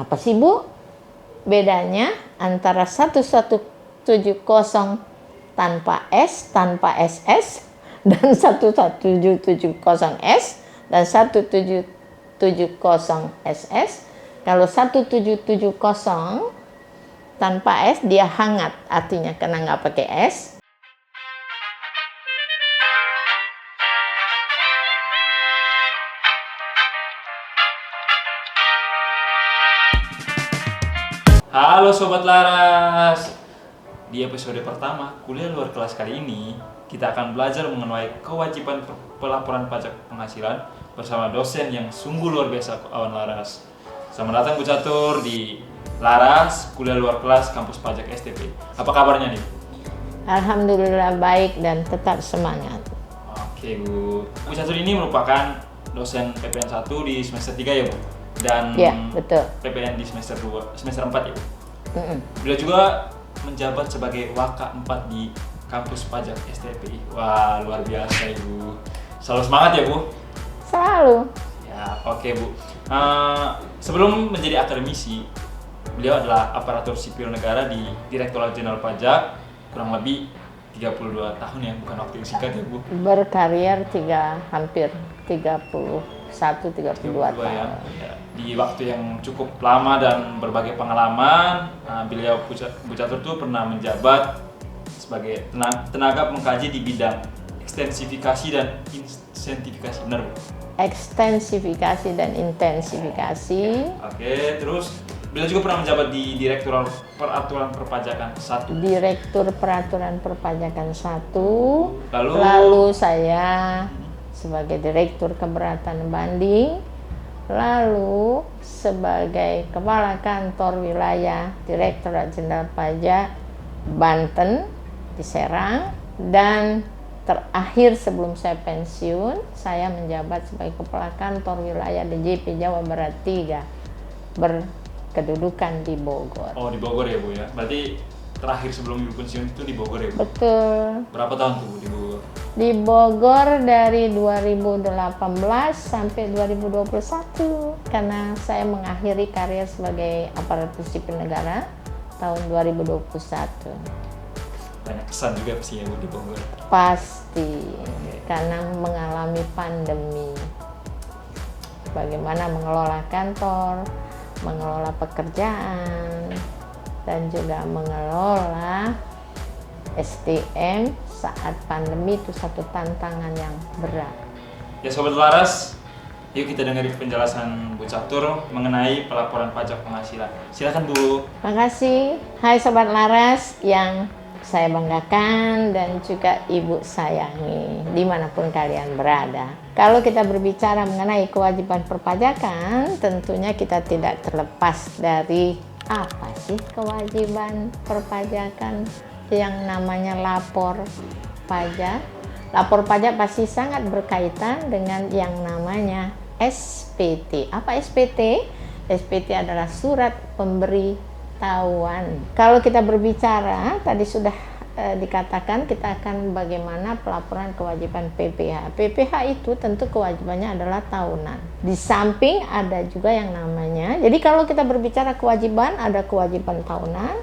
Apa sih Bu bedanya antara 1170 tanpa S, tanpa SS, dan 1770S dan 1770SS? Kalau 1770 tanpa S dia hangat, artinya karena nggak pakai S. Halo Sobat Laras. Di episode pertama kuliah luar kelas kali ini, kita akan belajar mengenai kewajiban pelaporan pajak penghasilan bersama dosen yang sungguh luar biasa, kawan Laras. Selamat datang Bu Catur di Laras, kuliah luar kelas kampus pajak STP. Apa kabarnya nih? Alhamdulillah baik dan tetap semangat. Oke Bu. Bu Catur ini merupakan dosen PPN 1 di semester 3 ya Bu? Dan Ya, betul. PPN di semester 4 ya Bu? Beliau juga menjabat sebagai Waka 4 di kampus pajak STPI. Wah, luar biasa Ibu. Selalu semangat ya Bu? Selalu. Ya, oke Bu. Sebelum menjadi akademisi, beliau adalah aparatur sipil negara di Direktorat Jenderal Pajak kurang lebih 32 tahun ya, bukan waktu yang singkat ya Bu. Berkarir hampir 31-32 tahun. Ya. Di waktu yang cukup lama dan berbagai pengalaman, beliau Bu Catur tuh pernah menjabat sebagai tenaga pengkaji di bidang ekstensifikasi dan insentifikasi, benar Bu? Ekstensifikasi dan intensifikasi. Oke, terus beliau juga pernah menjabat di Direktur Peraturan Perpajakan 1. Direktur Peraturan Perpajakan 1. Lalu saya sebagai Direktur Keberatan Banding. Lalu sebagai Kepala Kantor Wilayah Direktorat Jenderal Pajak Banten di Serang, dan terakhir sebelum saya pensiun saya menjabat sebagai Kepala Kantor Wilayah DJP Jawa Barat 3 berkedudukan di Bogor. Oh, di Bogor ya Bu ya. Berarti terakhir sebelum Ibu pensiun itu di Bogor ya Bu? Betul. Berapa tahun tuh Bu di Bogor? Di Bogor dari 2018 sampai 2021, karena saya mengakhiri karir sebagai aparatur sipil negara tahun 2021. Banyak kesan juga pastinya Bu di Bogor. Pasti, karena mengalami pandemi. Bagaimana mengelola kantor, mengelola pekerjaan, dan juga mengelola SDM saat pandemi itu satu tantangan yang berat. Ya Sobat Laras, yuk kita dengar penjelasan Bu Catur mengenai pelaporan pajak penghasilan. Silakan Bu. Makasih. Hai Sobat Laras yang saya banggakan dan juga Ibu sayangi dimanapun kalian berada. Kalau kita berbicara mengenai kewajiban perpajakan, tentunya kita tidak terlepas dari apa sih kewajiban perpajakan yang namanya lapor pajak. Lapor pajak pasti sangat berkaitan dengan yang namanya SPT. Apa SPT? SPT adalah surat pemberitahuan. Kalau kita berbicara, tadi sudah dikatakan kita akan bagaimana pelaporan kewajiban PPH. PPH itu tentu kewajibannya adalah tahunan. Di samping ada juga yang namanya, jadi kalau kita berbicara kewajiban, ada kewajiban tahunan,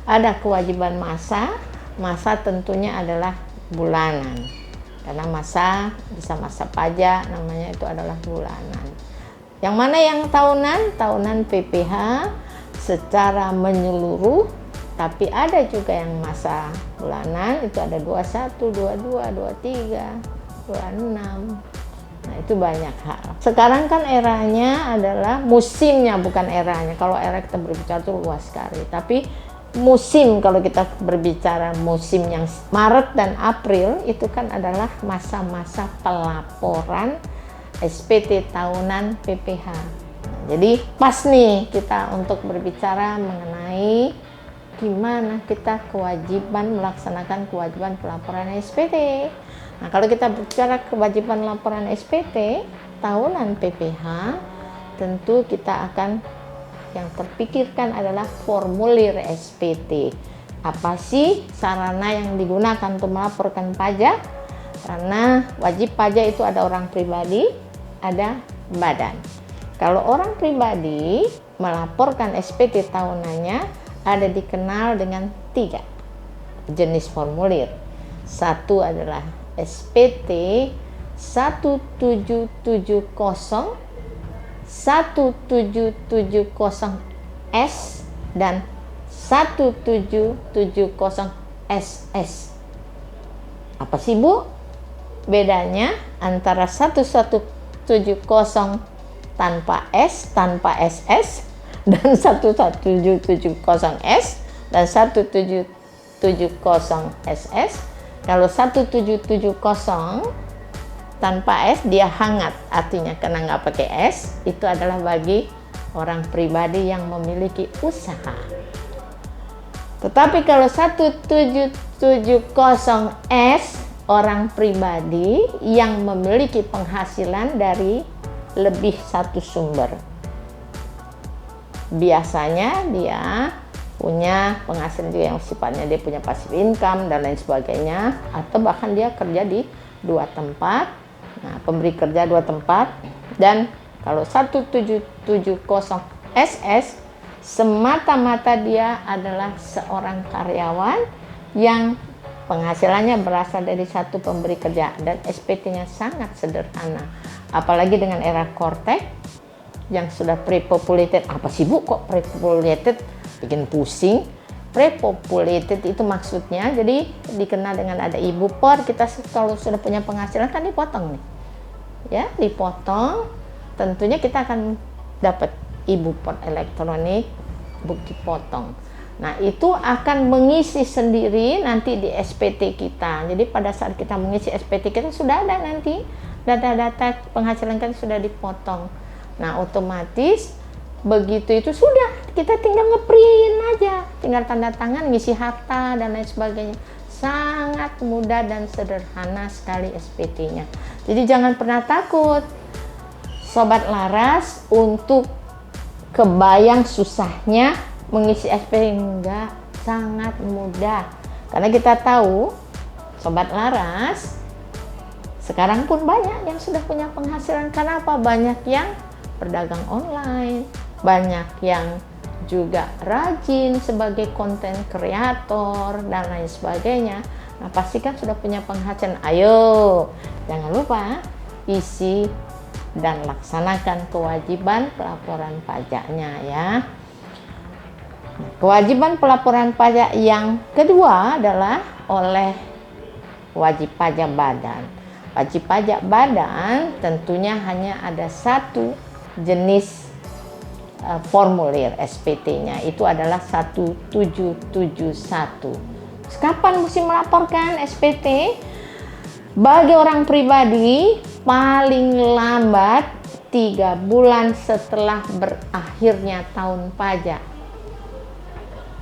ada kewajiban masa tentunya adalah bulanan. Karena masa bisa masa pajak, namanya itu adalah bulanan. Yang mana yang tahunan? Tahunan PPH secara menyeluruh, tapi ada juga yang masa bulanan, itu ada 21, 22, 23, 26. Nah, itu banyak hal. Sekarang kan eranya adalah musimnya, bukan eranya. Kalau era kita berbicara itu luas sekali, tapi musim, kalau kita berbicara musim yang Maret dan April itu kan adalah masa-masa pelaporan SPT tahunan PPH. Jadi pas nih kita untuk berbicara mengenai gimana kita kewajiban melaksanakan kewajiban pelaporan SPT. Nah, kalau kita bicara kewajiban laporan SPT tahunan PPH, tentu kita akan yang terpikirkan adalah formulir SPT. Apa sih sarana yang digunakan untuk melaporkan pajak? Karena wajib pajak itu ada orang pribadi, ada badan. Kalau orang pribadi melaporkan SPT tahunannya ada dikenal dengan 3 jenis formulir. Satu adalah SPT 1770, 1770S, dan 1770SS. Apa sih Bu bedanya antara 1170 tanpa S, tanpa SS, dan 1770S dan 1770SS? Kalau 1770 tanpa S dia hangat, artinya karena nggak pakai S, itu adalah bagi orang pribadi yang memiliki usaha. Tetapi kalau 1770S orang pribadi yang memiliki penghasilan dari lebih satu sumber. Biasanya dia punya penghasilan juga yang sifatnya dia punya passive income dan lain sebagainya, atau bahkan dia kerja di 2 tempat. Nah, pemberi kerja 2 tempat. Dan kalau 1770SS semata-mata dia adalah seorang karyawan yang penghasilannya berasal dari satu pemberi kerja dan SPT-nya sangat sederhana. Apalagi dengan era Kortek yang sudah pre-populated. Apa sih Bu kok pre-populated? Bikin pusing. Pre-populated itu maksudnya jadi dikenal dengan ada ibu por. Kita kalau sudah punya penghasilan kan dipotong nih. Ya, dipotong. Tentunya kita akan dapat ibu por elektronik bukti potong. Nah, itu akan mengisi sendiri nanti di SPT kita. Jadi pada saat kita mengisi SPT kita sudah ada nanti data-data penghasilan kan sudah dipotong. Nah, otomatis begitu itu sudah kita tinggal ngeprint aja, tinggal tanda tangan, ngisi harta dan lain sebagainya. Sangat mudah dan sederhana sekali SPT-nya. Jadi jangan pernah takut Sobat Laras untuk kebayang susahnya mengisi SPT. Enggak, sangat mudah. Karena kita tahu Sobat Laras sekarang pun banyak yang sudah punya penghasilan. Karena apa? Banyak yang berdagang online, banyak yang juga rajin sebagai konten kreator dan lain sebagainya. Nah, pasti kan sudah punya penghasilan. Ayo, jangan lupa isi dan laksanakan kewajiban pelaporan pajaknya ya. Kewajiban pelaporan pajak yang kedua adalah oleh wajib pajak badan. Wajib pajak badan tentunya hanya ada satu jenis formulir SPT-nya, itu adalah 1771. Kapan mesti melaporkan SPT? Bagi orang pribadi paling lambat 3 bulan setelah berakhirnya tahun pajak.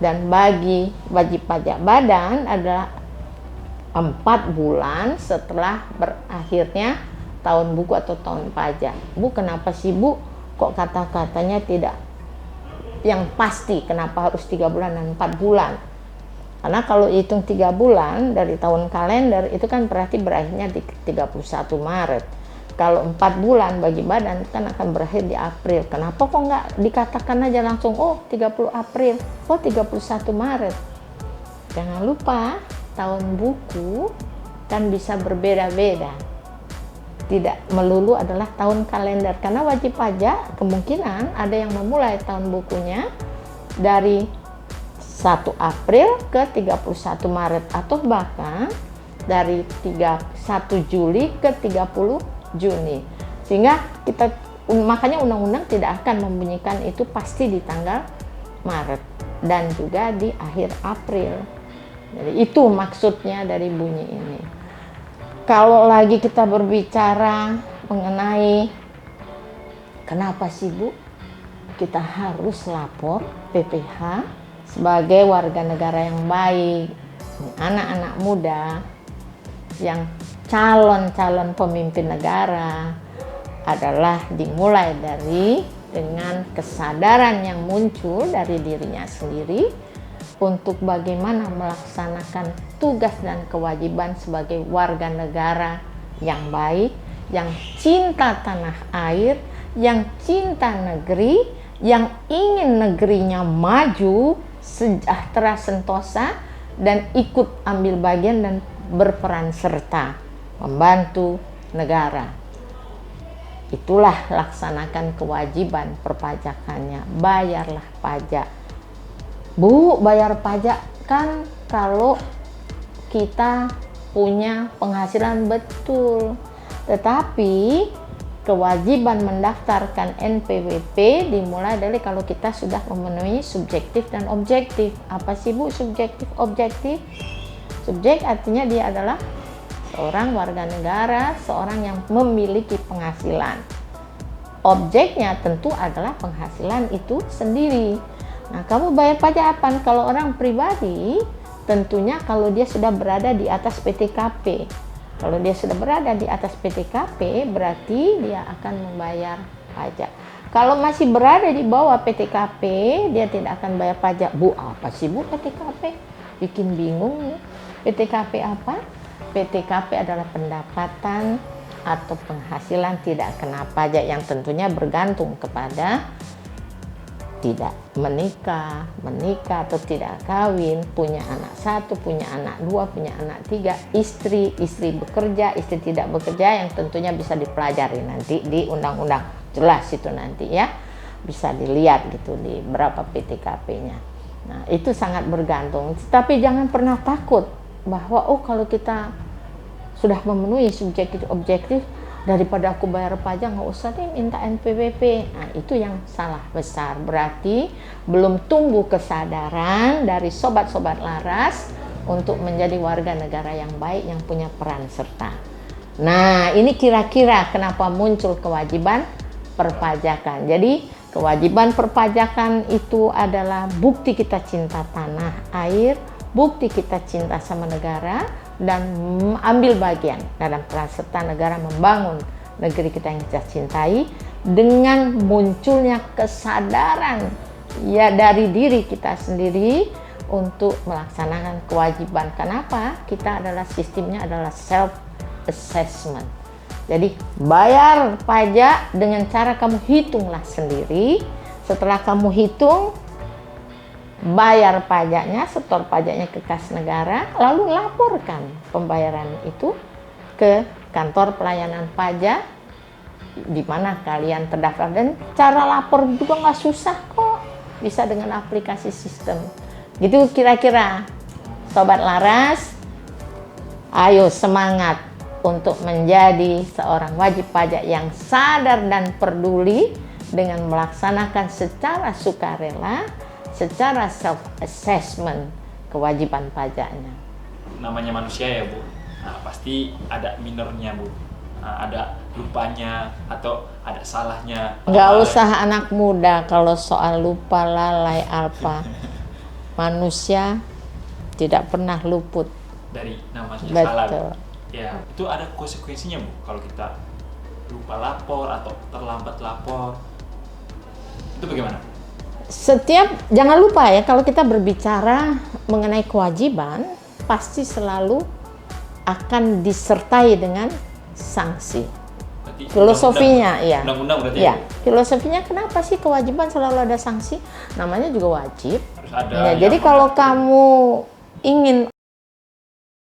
Dan bagi wajib pajak badan adalah 4 bulan setelah berakhirnya tahun buku atau tahun pajak. Bu, kenapa sih Bu kok kata-katanya tidak yang pasti, kenapa harus 3 bulan dan 4 bulan? Karena kalau hitung 3 bulan dari tahun kalender itu kan berarti berakhirnya di 31 Maret. Kalau 4 bulan bagi badan kan akan berakhir di April. Kenapa kok nggak dikatakan aja langsung, oh 30 April, oh 31 Maret. Jangan lupa tahun buku kan bisa berbeda-beda. Tidak melulu adalah tahun kalender, karena wajib pajak kemungkinan ada yang memulai tahun bukunya dari 1 April ke 31 Maret atau bahkan dari 1 Juli ke 30 Juni. Sehingga makanya undang-undang tidak akan membunyikan itu pasti di tanggal Maret dan juga di akhir April. Jadi itu maksudnya dari bunyi ini. Kalau lagi kita berbicara mengenai kenapa sih Bu kita harus lapor PPH sebagai warga negara yang baik, anak-anak muda yang calon-calon pemimpin negara adalah dimulai dengan kesadaran yang muncul dari dirinya sendiri untuk bagaimana melaksanakan tugas dan kewajiban sebagai warga negara yang baik, yang cinta tanah air, yang cinta negeri, yang ingin negerinya maju, sejahtera, sentosa, dan ikut ambil bagian dan berperan serta membantu negara. Itulah laksanakan kewajiban perpajakannya. Bayarlah pajak. Bu, bayar pajak kan kalau kita punya penghasilan, betul. Tetapi kewajiban mendaftarkan NPWP dimulai dari kalau kita sudah memenuhi subjektif dan objektif. Apa sih Bu subjektif objektif? Subjek artinya dia adalah seorang warga negara, seorang yang memiliki penghasilan. Objeknya tentu adalah penghasilan itu sendiri. Nah, kamu bayar pajak apa? Kalau orang pribadi, tentunya kalau dia sudah berada di atas PTKP. Kalau dia sudah berada di atas PTKP, berarti dia akan membayar pajak. Kalau masih berada di bawah PTKP, dia tidak akan bayar pajak. Bu, apa sih Bu PTKP? Bikin bingung nih. PTKP apa? PTKP adalah pendapatan atau penghasilan tidak kena pajak yang tentunya bergantung kepada tidak menikah atau tidak kawin, punya anak 1, punya anak 2, punya anak 3, istri bekerja, istri tidak bekerja, yang tentunya bisa dipelajari nanti di undang-undang. Jelas itu nanti ya, bisa dilihat gitu di berapa PTKP-nya. Nah, itu sangat bergantung. Tapi jangan pernah takut bahwa kalau kita sudah memenuhi subjektif objektif, daripada aku bayar pajak nggak usah deh minta NPWP. Nah, itu yang salah besar. Berarti belum tumbuh kesadaran dari sobat-sobat Laras untuk menjadi warga negara yang baik, yang punya peran serta. Nah, ini kira-kira kenapa muncul kewajiban perpajakan. Jadi kewajiban perpajakan itu adalah bukti kita cinta tanah air, bukti kita cinta sama negara, dan ambil bagian dalam peran serta negara membangun negeri kita yang kita cintai dengan munculnya kesadaran ya dari diri kita sendiri untuk melaksanakan kewajiban. Kenapa? Kita adalah sistemnya adalah self assessment. Jadi bayar pajak dengan cara kamu hitunglah sendiri. Setelah kamu hitung, bayar pajaknya, setor pajaknya ke kas negara, lalu laporkan pembayaran itu ke kantor pelayanan pajak di mana kalian terdaftar. Dan cara lapor juga nggak susah kok, bisa dengan aplikasi sistem. Gitu kira-kira, Sobat Laras, ayo semangat untuk menjadi seorang wajib pajak yang sadar dan peduli dengan melaksanakan secara sukarela, secara self-assessment kewajiban pajaknya. Namanya manusia ya Bu, nah, pasti ada minornya Bu, nah, ada lupanya atau ada salahnya. Nggak usah anak muda kalau soal lupa, lalai, apa. Manusia tidak pernah luput dari namanya betul. Salah Bu. Ya, itu ada konsekuensinya Bu kalau kita lupa lapor atau terlambat lapor. Itu bagaimana? Jangan lupa ya, kalau kita berbicara mengenai kewajiban, pasti selalu akan disertai dengan sanksi. Berarti Filosofinya ya. Undang-undang berarti ya. Filosofinya kenapa sih kewajiban selalu ada sanksi? Namanya juga wajib. harus ada. Ya, jadi kalau kamu ingin